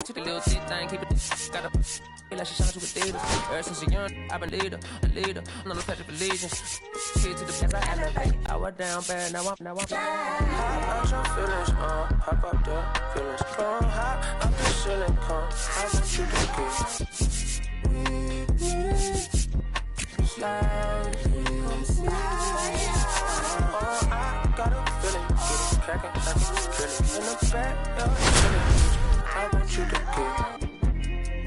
to the little thick thing, keep it got a feel like she shine to Adidas. Ever since a young, I've been a leader. I'm on the patch of allegiance. Get to the best I elevate. I was down bad, now I'm hot your feelings, hop up the feelings. Come high up the ceiling, come. I want you to get slide. Oh, I got a feeling, get it cracking, I can feel it in the back, I want you to get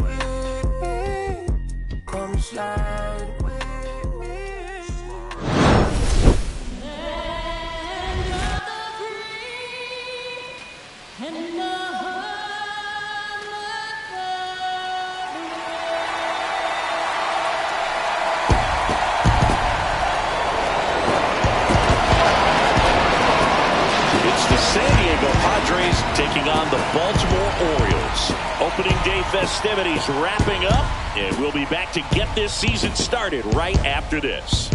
with, come slide with me. It's the San Diego Padres taking on the Baltimore Orioles. Opening day festivities wrapping up, and we'll be back to get this season started right after this.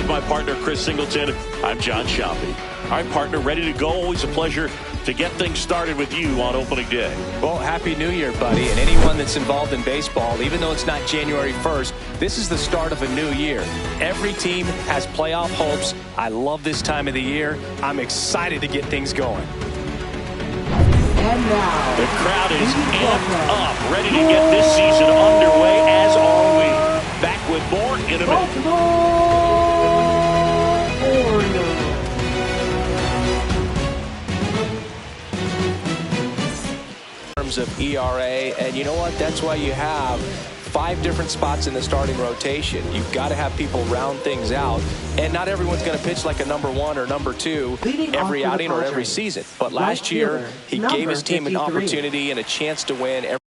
My partner Chris Singleton, I'm John Shoppy. All right, partner, ready to go. Always a pleasure to get things started with you on opening day. Well, happy New Year, buddy. And anyone that's involved in baseball, even though it's not January 1st, this is the start of a new year. Every team has playoff hopes. I love this time of the year. I'm excited to get things going. And now, the crowd is amped up, ready to get this season underway, as are we. Back with more in a minute. Of ERA, and you know what, that's why you have 5 different spots in the starting rotation. You've got to have people round things out, and not everyone's going to pitch like a number 1 or number 2 every outing or every season, but last year he gave his team an opportunity and a chance to win every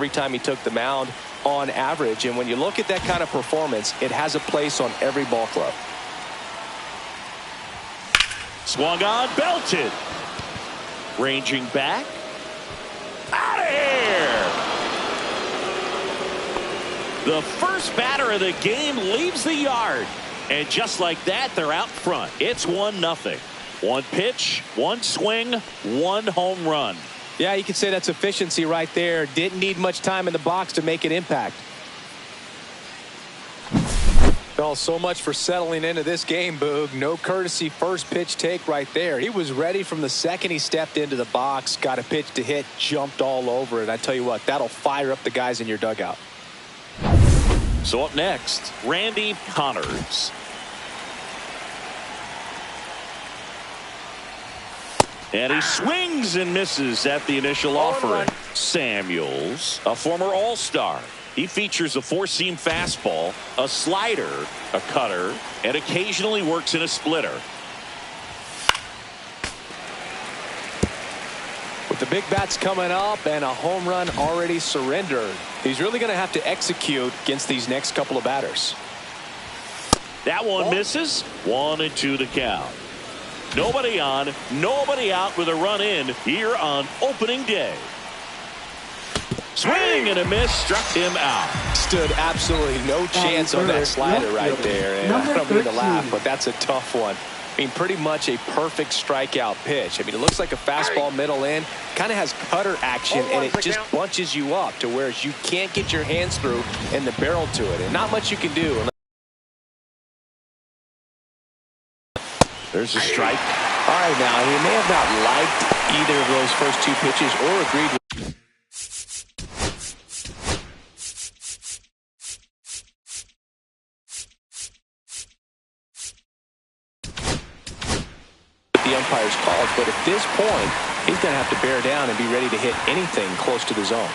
time he took the mound on average. And when you look at that kind of performance, it has a place on every ball club. Swung on, belted. Ranging back. Out of here. The first batter of the game leaves the yard. And just like that, they're out front. It's 1-0. One pitch, one swing, one home run. Yeah, you could say that's efficiency right there. Didn't need much time in the box to make an impact. Well, so much for settling into this game, Boog. No courtesy first pitch take right there. He was ready from the second he stepped into the box, got a pitch to hit, jumped all over it. I tell you what, that'll fire up the guys in your dugout. So up next, Randy Connors. And he swings and misses at the initial offering. Samuels, a former All-Star. He features a four-seam fastball, a slider, a cutter, and occasionally works in a splitter. With the big bats coming up and a home run already surrendered, he's really going to have to execute against these next couple of batters. That one misses. 1-2 the count. Nobody on, nobody out with a run in here on opening day. Swing and a miss, struck him out. Stood absolutely no chance on that slider right there. And I don't mean to laugh, but that's a tough one. I mean, pretty much a perfect strikeout pitch. I mean, it looks like a fastball middle in, kind of has cutter action, and it just bunches you up to where you can't get your hands through and the barrel to it. And not much you can do. There's a strike. All right, now, he may have not liked either of those first two pitches or agreed with. umpire's calls. But at this point, he's going to have to bear down and be ready to hit anything close to the zone.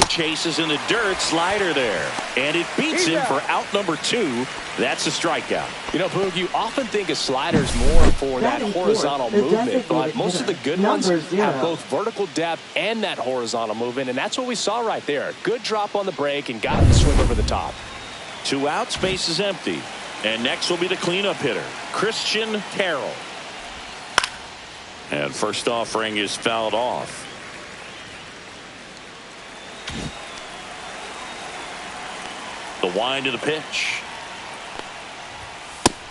Chases in the dirt, slider there, and it beats him for out number 2. That's a strikeout. You know, Boog, you often think of sliders more for that horizontal movement, but most of the good ones have both vertical depth and that horizontal movement, and that's what we saw right there. Good drop on the break and got him to swing over the top. 2 outs, base is empty, and next will be the cleanup hitter, Christian Carroll. And first offering is fouled off. The wind of the pitch.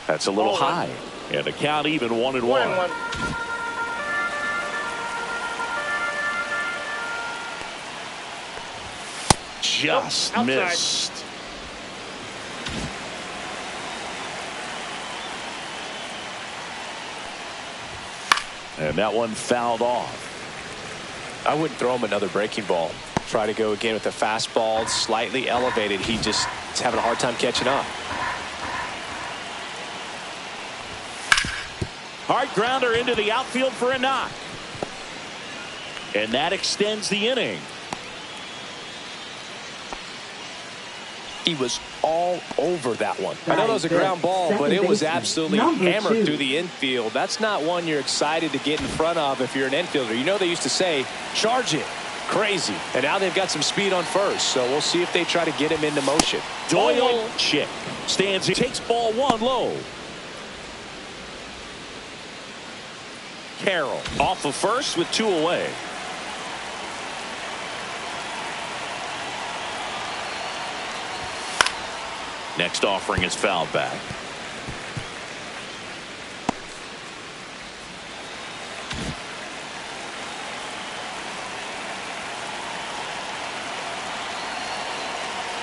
That's a little high. And the count even 1-1. Just missed. And that one fouled off. I wouldn't throw him another breaking ball. Try to go again with the fastball, slightly elevated. He just is having a hard time catching up. Hard grounder into the outfield for a knock. And that extends the inning. He was all over that one. I know it was a ground ball, but it was absolutely hammered through the infield. That's not one you're excited to get in front of if you're an infielder. You know, they used to say, charge it. Crazy. And now they've got some speed on first, so we'll see if they try to get him into motion. Doyle Chick stands here, takes ball 1 low. Carroll off of first with 2 away. Next offering is fouled back.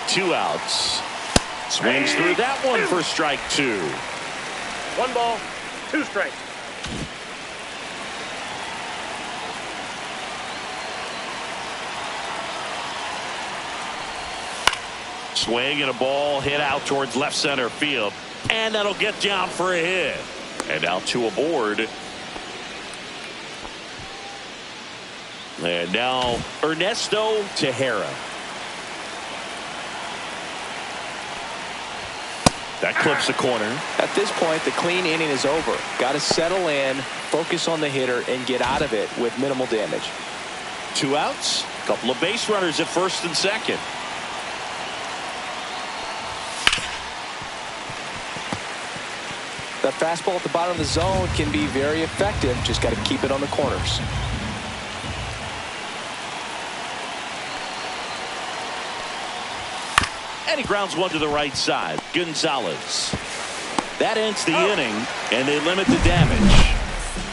Two outs. Swings through that one for strike 2. 1 ball, 2 strikes. Swing and a ball hit out towards left center field. And that'll get down for a hit. And now 2 aboard. And now Ernesto Tejera. That clips the corner. At this point, the clean inning is over. Got to settle in, focus on the hitter, and get out of it with minimal damage. 2 outs. A couple of base runners at first and second. That fastball at the bottom of the zone can be very effective. Just got to keep it on the corners. And he grounds one to the right side. Gonzalez. That ends the inning, and they limit the damage.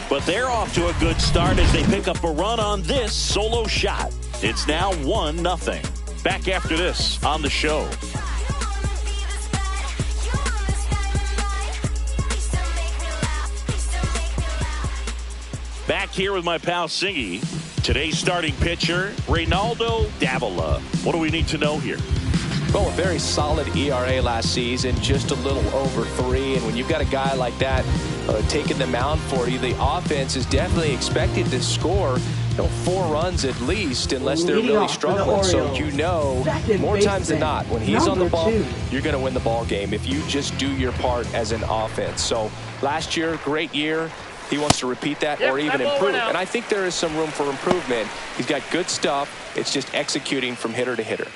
But they're off to a good start as they pick up a run on this solo shot. It's now 1-0. Back after this on the show. Back here with my pal Singy. Today's starting pitcher, Reynaldo Davila. What do we need to know here? Well, a very solid ERA last season, just a little over 3. And when you've got a guy like that taking the mound for you, the offense is definitely expected to score 4 runs at least, unless they're really struggling. So you know, more times than not, when he's on the ball, you're going to win the ball game if you just do your part as an offense. So last year, great year. He wants to repeat that or even improve. And I think there is some room for improvement. He's got good stuff. It's just executing from hitter to hitter.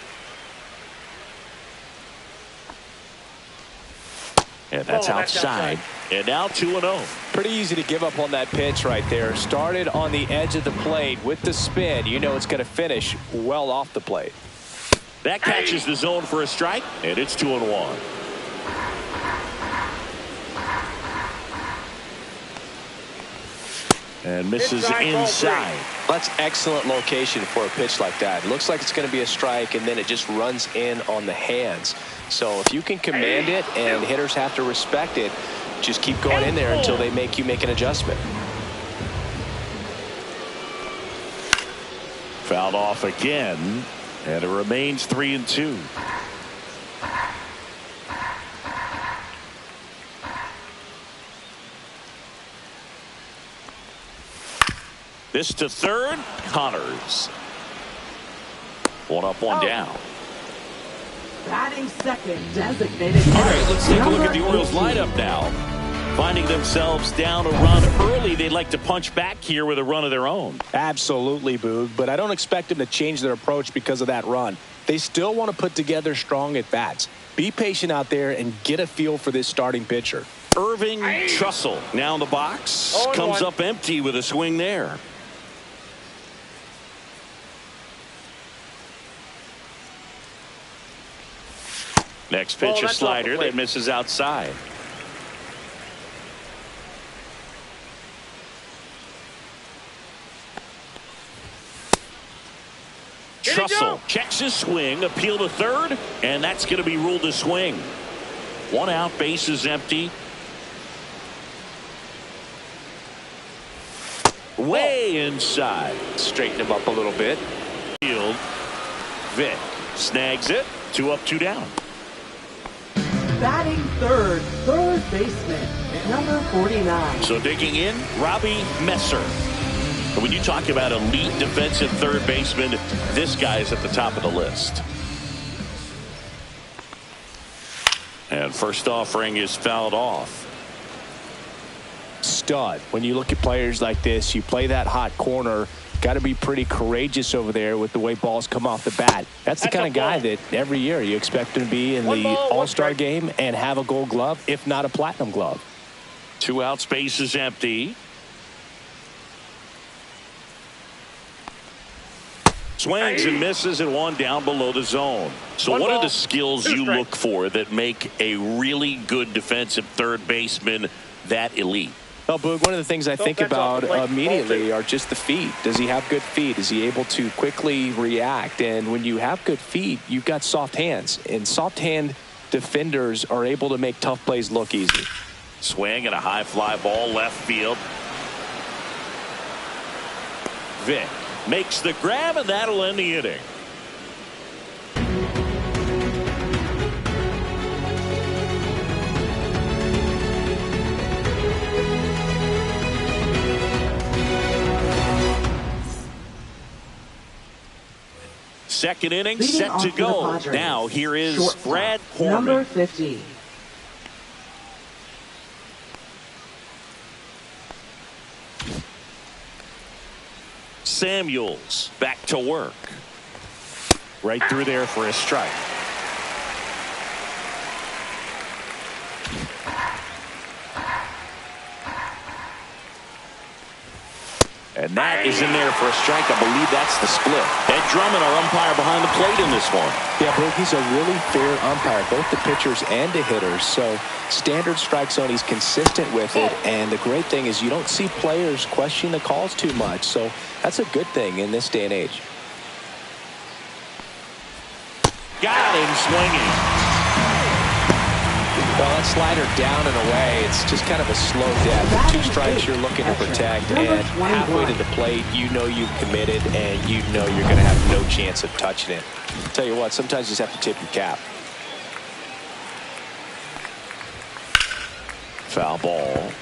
And that's outside. And now 2-0. Pretty easy to give up on that pitch right there. Started on the edge of the plate with the spin. You know it's going to finish well off the plate. That catches the zone for a strike, and it's 2-1. And misses inside. That's excellent location for a pitch like that. It looks like it's going to be a strike, and then it just runs in on the hands. So if you can command it and hitters have to respect it, just keep going in there until they make you make an adjustment. Fouled off again, and it remains 3-2. This to third. Connors. One up, one down. Batting second, designated. All right, let's take a look at the Orioles 18. lineup now. Finding themselves down a run early, they'd like to punch back here with a run of their own. Absolutely, Boog, but I don't expect them to change their approach because of that run. They still want to put together strong at-bats. Be patient out there and get a feel for this starting pitcher. Irving Trussell now in the box. Comes up empty with a swing there. Next pitch, a slider that misses outside. Trussell checks his swing, appeal to third, and that's going to be ruled a swing. One out, base is empty. Way inside. Straighten him up a little bit. Field. Vick snags it. 2 up, 2 down. Batting third baseman, number 49. So digging in, Robbie Messer. When you talk about elite defensive third baseman, this guy is at the top of the list. And first offering is fouled off. Stud. When you look at players like this, you play that hot corner. Got to be pretty courageous over there with the way balls come off the bat. That's the kind of guy that every year you expect him to be in the All-Star game and have a Gold Glove, if not a Platinum Glove. 2 out, space is empty. Swings and misses and 1 down below the zone. So what are the skills you look for that make a really good defensive third baseman that elite? Well, Boog, one of the things I think about immediately are just the feet. Does he have good feet? Is he able to quickly react? And when you have good feet, you've got soft hands. And soft hand defenders are able to make tough plays look easy. Swing and a high fly ball left field. Vick makes the grab, and that'll end the inning. Second inning set to go. Now here is Brad Horman. Number 50. Samuels back to work. Right through there for a strike. And that is in there for a strike. I believe that's the split. Ed Drummond, our umpire behind the plate in this one. Yeah, Boog, he's a really fair umpire, both the pitchers and the hitters. So standard strike zone, he's consistent with it. And the great thing is you don't see players question the calls too much. So that's a good thing in this day and age. Got him swinging. Well, that slider down and away, it's just kind of a slow death. 2 strikes you're looking to protect, and halfway to the plate, you know you've committed, and you know you're going to have no chance of touching it. Tell you what, sometimes you just have to tip your cap. Foul ball.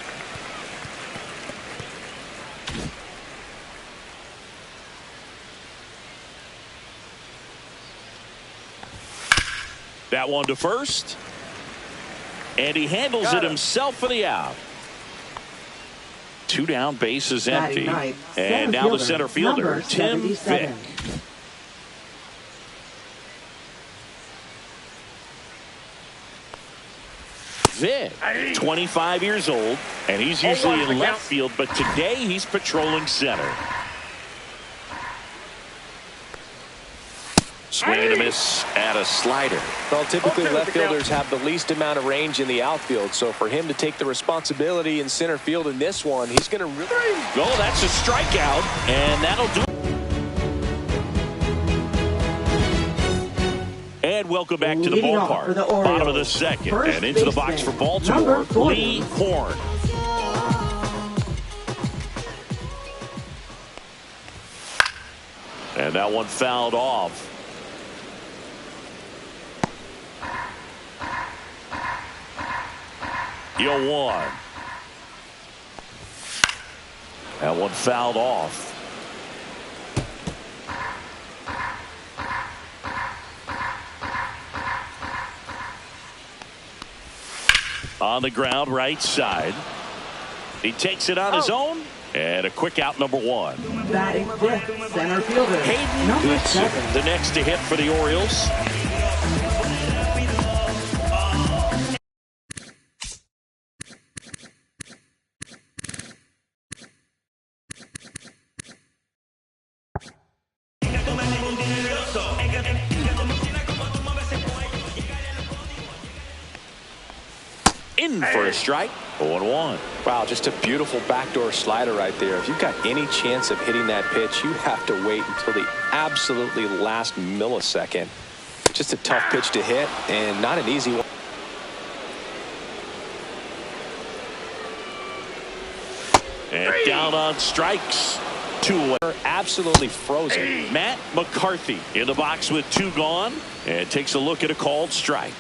That one to first. And he handles it himself for the out. 2 down, base is empty. And now the center fielder, Tim Vick. Vick, 25 years old, and he's usually in left field, but today he's patrolling center. Swing and a miss at a slider. Well, typically left fielders have the least amount of range in the outfield, so for him to take the responsibility in center field in this one, he's going to really... Oh, that's a strikeout, and that'll do it. And welcome back to the ballpark. Bottom of the second, and into the box for Baltimore, Lee Horn. And that one fouled off. Yo, 1. That one fouled off. On the ground, right side. He takes it on his own. And a quick out, number one. Batting fifth, center fielder, Hayden number Goodson, 7. the next to hit for the Orioles. In for a strike. 0-1. Wow, just a beautiful backdoor slider right there. If you've got any chance of hitting that pitch, you have to wait until the absolutely last millisecond. Just a tough pitch to hit and not an easy one. And down on strikes. 2 away. Absolutely frozen. Matt McCarthy in the box with 2 gone. And takes a look at a called strike.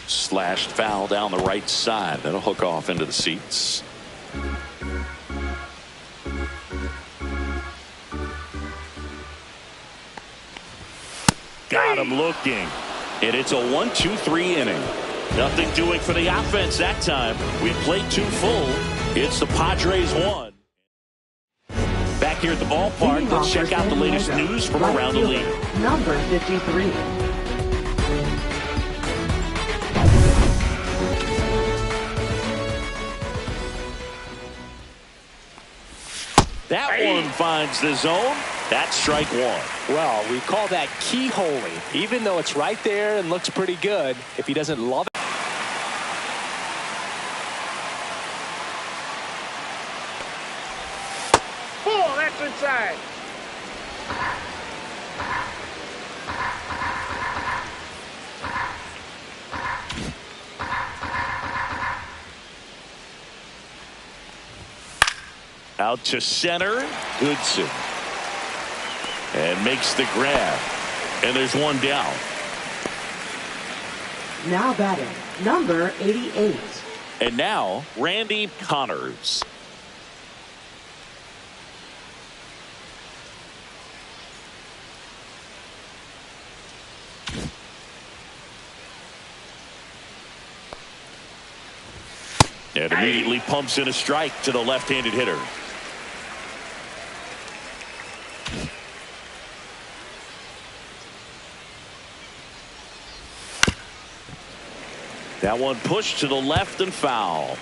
Slashed foul down the right side. That'll hook off into the seats. Got him looking. And it's a 1-2-3 inning. Nothing doing for the offense that time. We played 2 full. It's the Padres 1. Back here at the ballpark, let's check out the latest news from around the league. Number 53. That one finds the zone. That's strike 1. Well, we call that keyholing. Even though it's right there and looks pretty good, if he doesn't love it. Ball, that's inside. Out to center. Goodson. And makes the grab. And there's one down. Now batting, number 88. And now, Randy Connors. And immediately pumps in a strike to the left-handed hitter. That one pushed to the left and foul.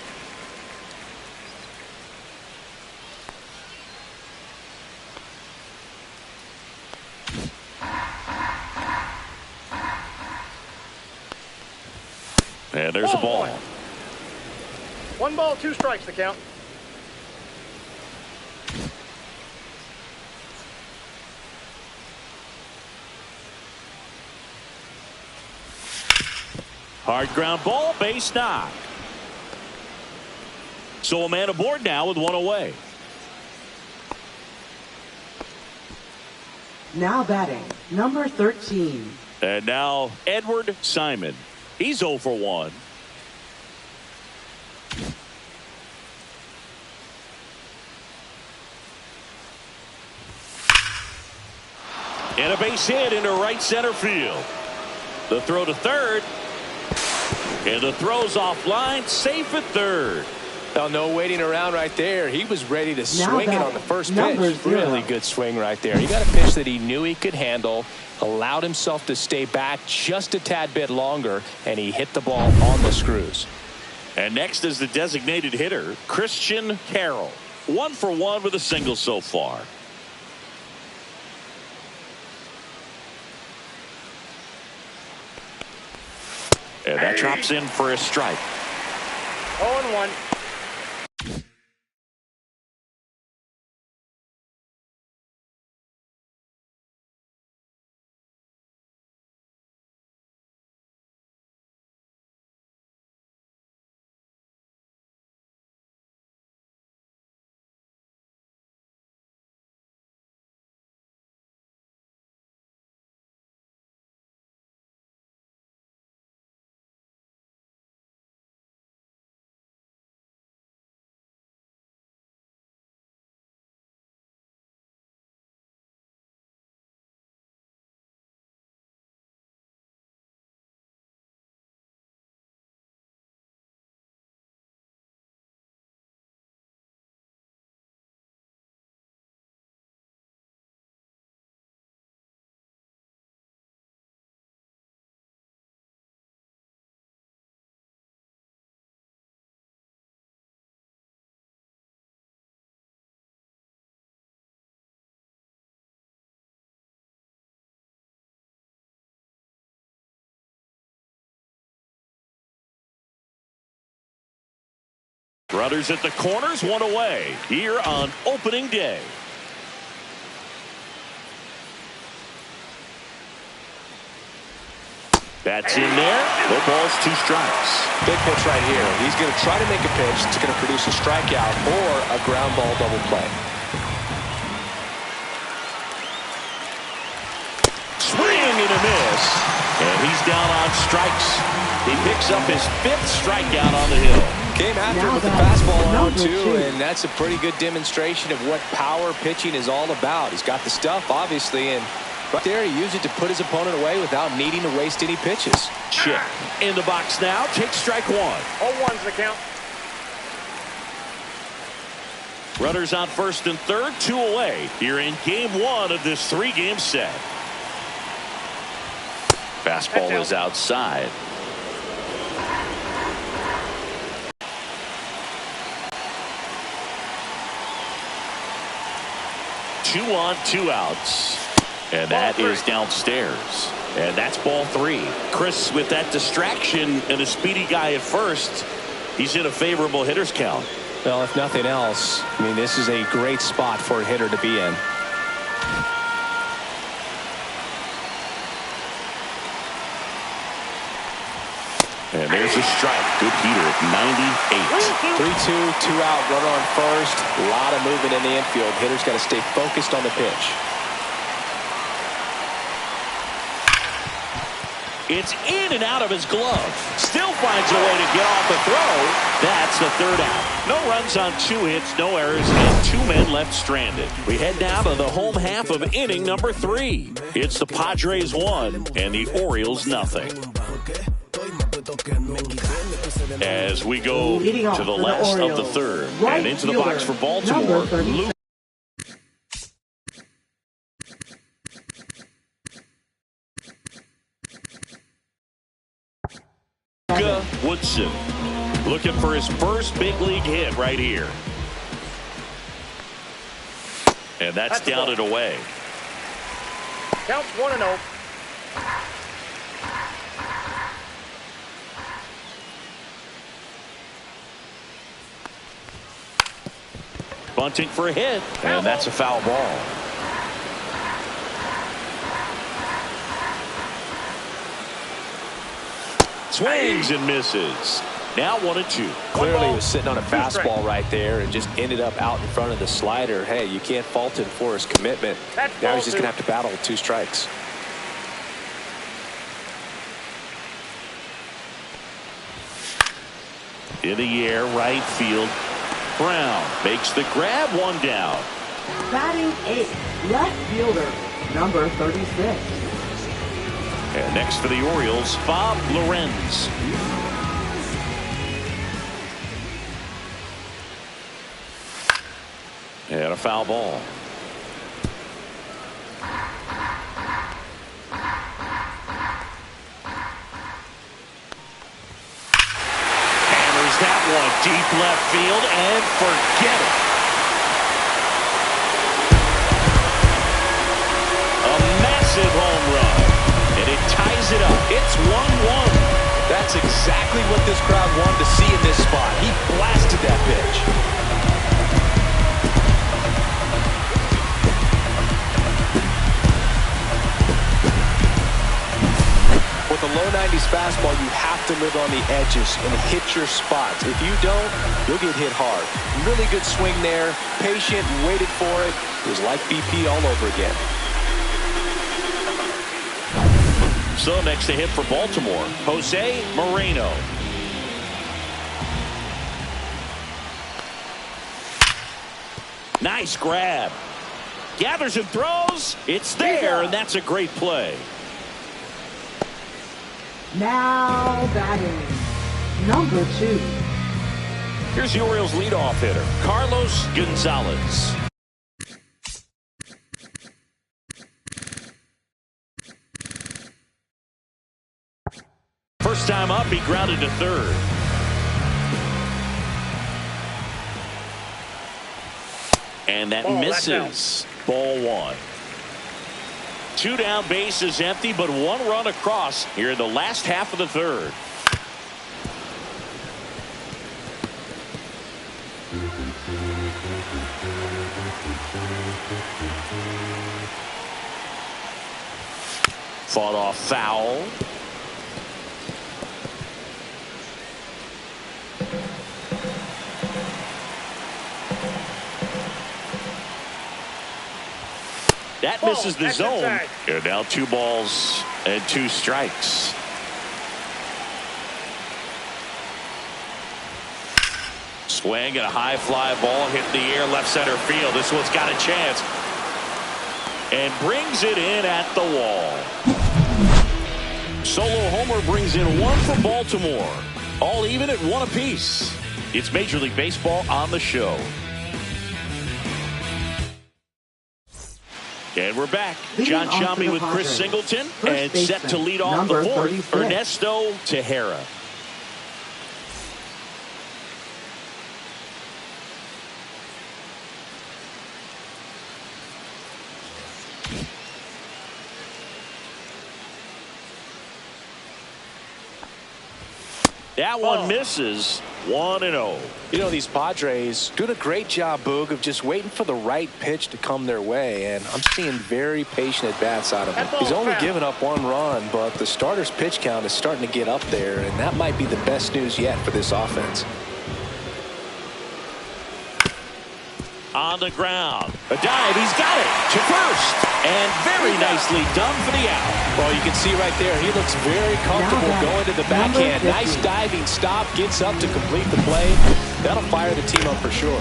And there's a ball. 1 ball, 2 strikes to count. Hard ground ball, base knock. So a man aboard now with 1 away. Now batting, number 13. And now Edward Simon. He's 0 for 1. And a base hit into right center field. The throw to third. And the throw's offline, safe at third. Oh, no waiting around right there. He was ready to swing it on the first pitch. Really good swing right there. He got a pitch that he knew he could handle, allowed himself to stay back just a tad bit longer, and he hit the ball on the screws. And next is the designated hitter, Christian Carroll. 1 for 1 with a single so far. And that drops in for a strike. 0-1. Runners at the corners, one away here on opening day. That's in there. No balls, 2 strikes. Big pitch right here. He's going to try to make a pitch that's going to produce a strikeout or a ground ball double play. Swing and a miss. And he's down on strikes. He picks up his 5th strikeout on the hill. Came after him with the fastball on 0-2, and that's a pretty good demonstration of what power pitching is all about. He's got the stuff, obviously, and right there, he used it to put his opponent away without needing to waste any pitches. Chip in the box now. Takes strike 1. 0-1's the count. Runners on first and third, 2 away. Here in game 1 of this 3-game set. Fastball is outside. Two on, 2 outs. And that is downstairs. And that's ball 3. Chris, with that distraction and a speedy guy at first, he's in a favorable hitter's count. Well, if nothing else, I mean, this is a great spot for a hitter to be in. And there's a strike. Good heater at 98. 3-2, 2 out, runner on first. A lot of movement in the infield. Hitter's got to stay focused on the pitch. It's in and out of his glove. Still finds a way to get off the throw. That's the 3rd out. No runs on 2 hits, no errors, and 2 men left stranded. We head now to the home half of inning number 3. It's the Padres 1 and the Orioles nothing. As we go to the last of the 3rd and into the box for Baltimore, Luke Woodson looking for his first big league hit right here. And that's down and away. Counts 1-0. Bunting for a hit, and that's a foul ball. Swings and misses. Now 1-2. Clearly he was sitting on a fastball right there and just ended up out in front of the slider. Hey, you can't fault him for his commitment. Now he's just going to have to battle with 2 strikes. In the air, right field. Brown makes the grab, 1 down. Batting 8th, left fielder, number 36. And next for the Orioles, Bob Lorenz. And a foul ball. Hammers that one deep left field and forget it. A massive home run. And it ties it up. It's 1-1. That's exactly what this crowd wanted to see in this spot. He blasted that pitch. With a low 90s fastball, you have to live on the edges and hit your spots. If you don't, you'll get hit hard. Really good swing there. Patient, waited for it. It was like BP all over again. So next to hit for Baltimore, Jose Moreno. Nice grab. Gathers and throws. It's there, and that's a great play. Now batting, number 2. Here's the Orioles leadoff hitter, Carlos Gonzalez. First time up, he grounded to 3rd. And that misses. Ball 1. 2 down, bases empty, but 1 run across here in the last half of the 3rd. Fought off foul. That misses the zone. And now 2 balls and 2 strikes. Swing and a high fly ball hit the air left center field. This one's got a chance. And brings it in at the wall. Solo homer brings in 1 for Baltimore. All even at 1 apiece. It's Major League Baseball on the show. And we're back. John Sciambi with Chris Singleton. And set to lead off the 4th, Ernesto Tejera. That one misses. 1-0. You know, these Padres doing a great job, Boog, of just waiting for the right pitch to come their way, and I'm seeing very patient at-bats out of him. He's only given up 1 run, but the starter's pitch count is starting to get up there, and that might be the best news yet for this offense. On the ground. A dive. He's got it to first. And very nicely done for the out. Well, you can see right there, he looks very comfortable going to the backhand. Nice diving stop. Gets up to complete the play. That'll fire the team up for sure.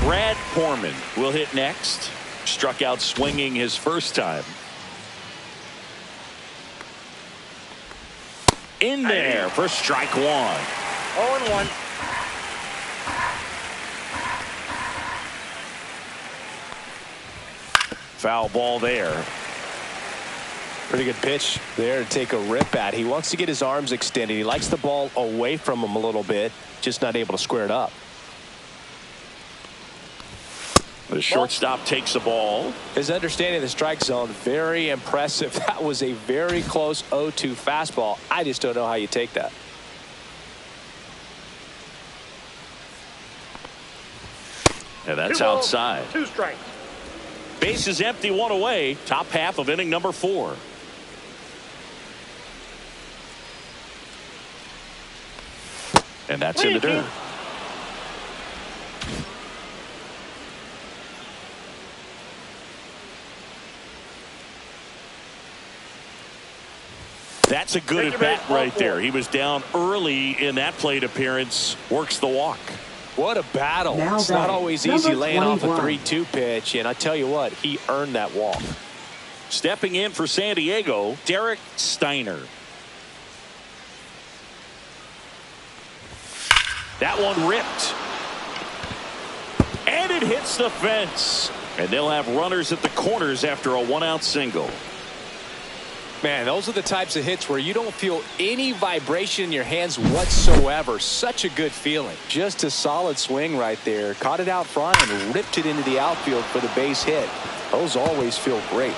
Brad Porman will hit next. Struck out swinging his first time. In there for strike 1. 0-1. Foul ball there. Pretty good pitch there to take a rip at. He wants to get his arms extended. He likes the ball away from him a little bit, just not able to square it up. The shortstop takes the ball. His understanding of the strike zone, very impressive. That was a very close 0-2 fastball. I just don't know how you take that. And that's outside. 2 strikes. Base is empty, 1 away. Top half of inning number 4. And that's in the dirt. That's a good at bat right there. He was down early in that plate appearance. Works the walk. What a battle. It's not always easy laying off a 3-2 pitch, and I tell you what, he earned that walk. Stepping in for San Diego, Derek Steiner. That one ripped. And it hits the fence. And they'll have runners at the corners after a 1-out single. Man, those are the types of hits where you don't feel any vibration in your hands whatsoever. Such a good feeling. Just a solid swing right there. Caught it out front and ripped it into the outfield for the base hit. Those always feel great.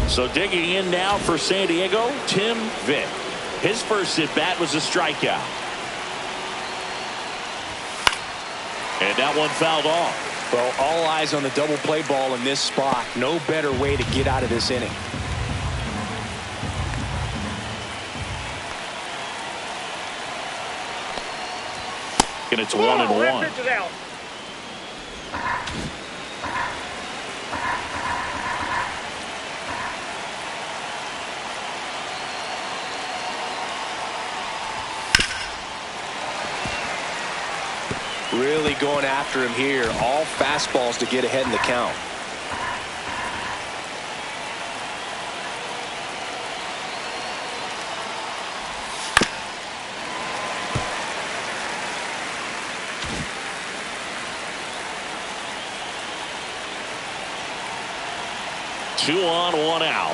So digging in now for San Diego, Tim Vick. His first at bat was a strikeout. And that one fouled off. Well, all eyes on the double play ball in this spot. No better way to get out of this inning. And it's 1-1. Pitch is out. Really going after him here. All fastballs to get ahead in the count. Two on, 1 out.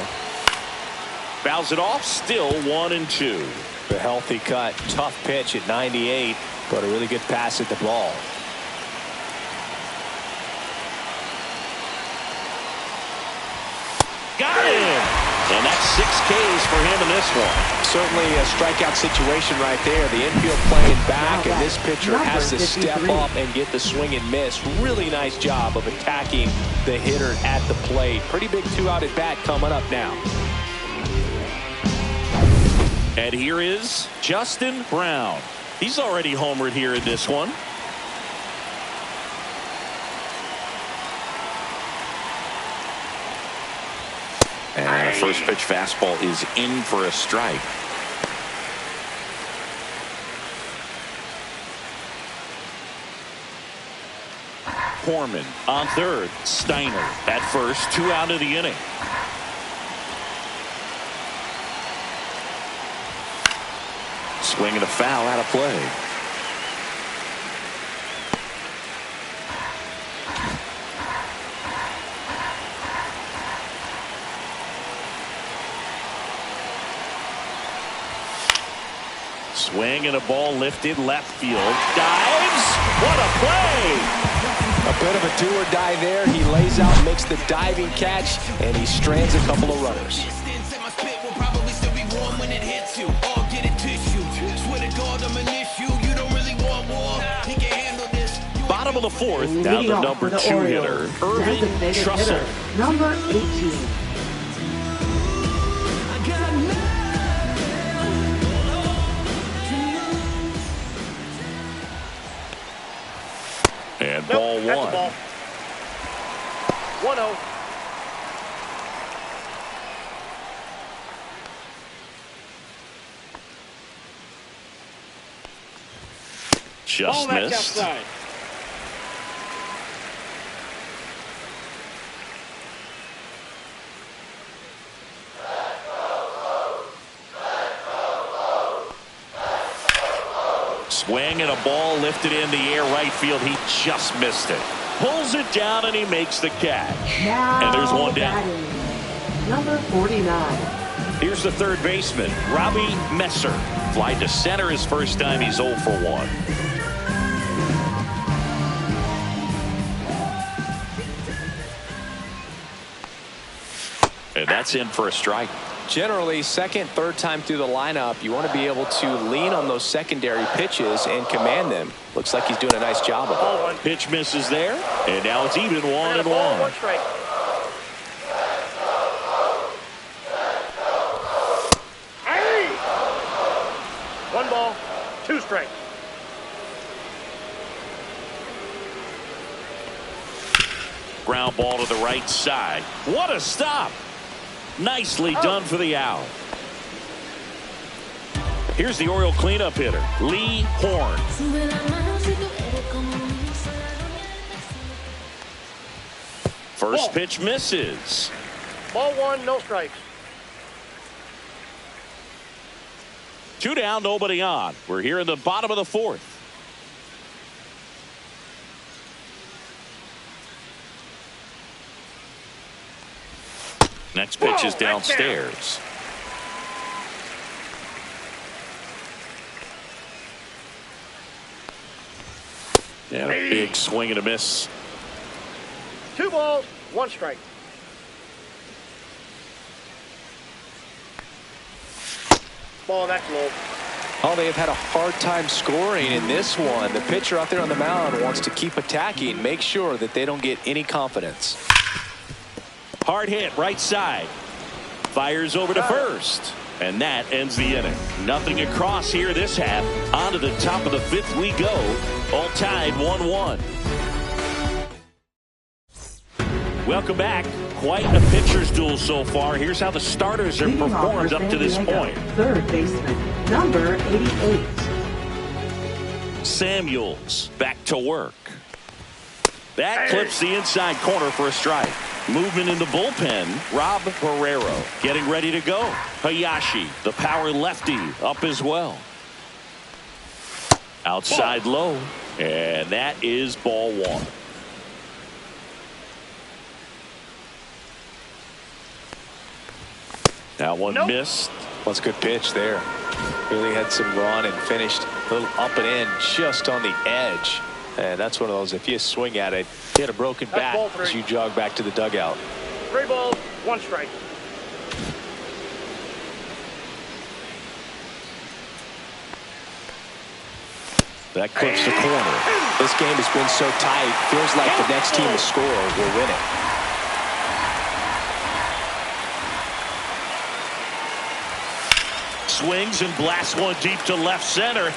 Fouls it off, still 1-2. The healthy cut, tough pitch at 98, but a really good pass at the ball. Got him! And that's 6 Ks for him in this one. certainly a strikeout situation right there. The infield playing back, and this pitcher has to step up and get the swing and miss. Really nice job of attacking the hitter at the plate. Pretty big two-out at bat coming up now. And here is Justin Brown. He's already homered here in this one. And a first pitch fastball is in for a strike. Foreman on third. Steiner at first. 2 out of the inning. Swing and a foul out of play. Swing and a ball lifted left field. Dives. What a play! A bit of a do or die there. He lays out, makes the diving catch, and he strands a couple of runners. Bottom of the fourth, down to number 2 hitter, Irving Trussell. Number 18. And ball one. That's the ball. 1-0. Just missed. Outside. Swing and a ball lifted in the air right field. He just missed it. Pulls it down and he makes the catch. Now and there's one down. Number 49. Here's the third baseman, Robbie Messer. Fly to center his first time. He's 0 for 1. And that's in for a strike. Generally, second, third time through the lineup, you want to be able to lean on those secondary pitches and command them. Looks like he's doing a nice job of it. Pitch misses there, and now it's even 1-1. One strike. Hey! 1 ball, 2 strikes. Ground ball to the right side. What a stop! Nicely done for the out. Here's the Oriole cleanup hitter, Lee Horn. First pitch misses. Ball 1, no strikes. 2 down, nobody on. We're here in the bottom of the fourth. Next pitch is downstairs. And a big swing and a miss. 2 balls, 1 strike. Ball, that's low. Oh, they have had a hard time scoring in this one. The pitcher out there on the mound wants to keep attacking, make sure that they don't get any confidence. Hard hit, right side. Fires over to first. And that ends the inning. Nothing across here this half. On to the top of the 5th we go. All tied 1-1. Welcome back. Quite a pitcher's duel so far. Here's how the starters have performed up to this point. Third baseman, number 88. Samuels back to work. That clips the inside corner for a strike. Movement in the bullpen. Rob Barrero getting ready to go. Hayashi, the power lefty, up as well. Outside low. And that is ball 1. That one missed. That's a good pitch there. Really had some run and finished a little up and in just on the edge. And that's one of those, if you swing at it, you had a broken bat as you jog back to the dugout. 3 balls, 1 strike. That clips the corner. This game has been so tight. Feels like the next team to score will win it. Swings and blasts one deep to left center.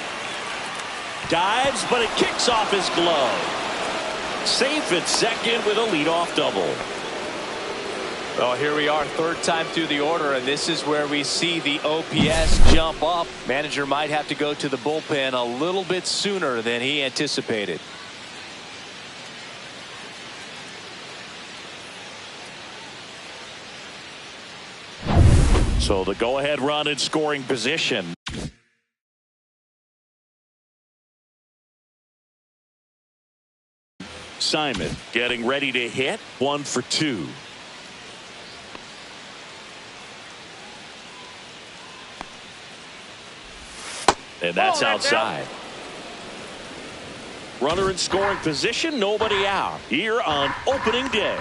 Dives, but it kicks off his glove. Safe at second with a leadoff double. Well, here we are, third time through the order, and this is where we see the OPS jump up. Manager might have to go to the bullpen a little bit sooner than he anticipated. So the go-ahead run in scoring position. Simon getting ready to hit. 1 for 2. And that's outside. Runner in scoring position, nobody out here on opening day.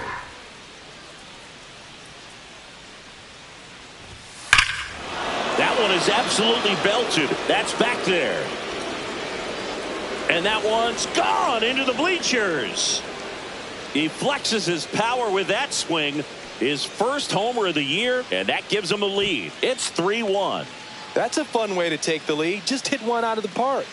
That one is absolutely belted. That's back there. And that one's gone into the bleachers. He flexes his power with that swing. His first homer of the year, and that gives him a lead. It's 3-1. That's a fun way to take the lead. Just hit one out of the park.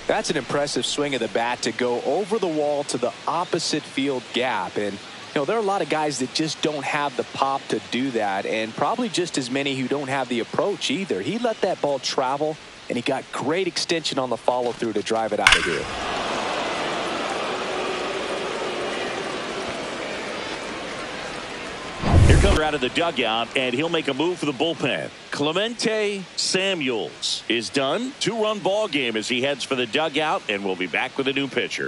That's an impressive swing of the bat to go over the wall to the opposite field gap. And, there are a lot of guys that just don't have the pop to do that, and probably just as many who don't have the approach either. He let that ball travel, and he got great extension on the follow-through to drive it out of here. Here comes out of the dugout, and he'll make a move for the bullpen. Clemente Samuels is done. 2-run ball game as he heads for the dugout, and we'll be back with a new pitcher.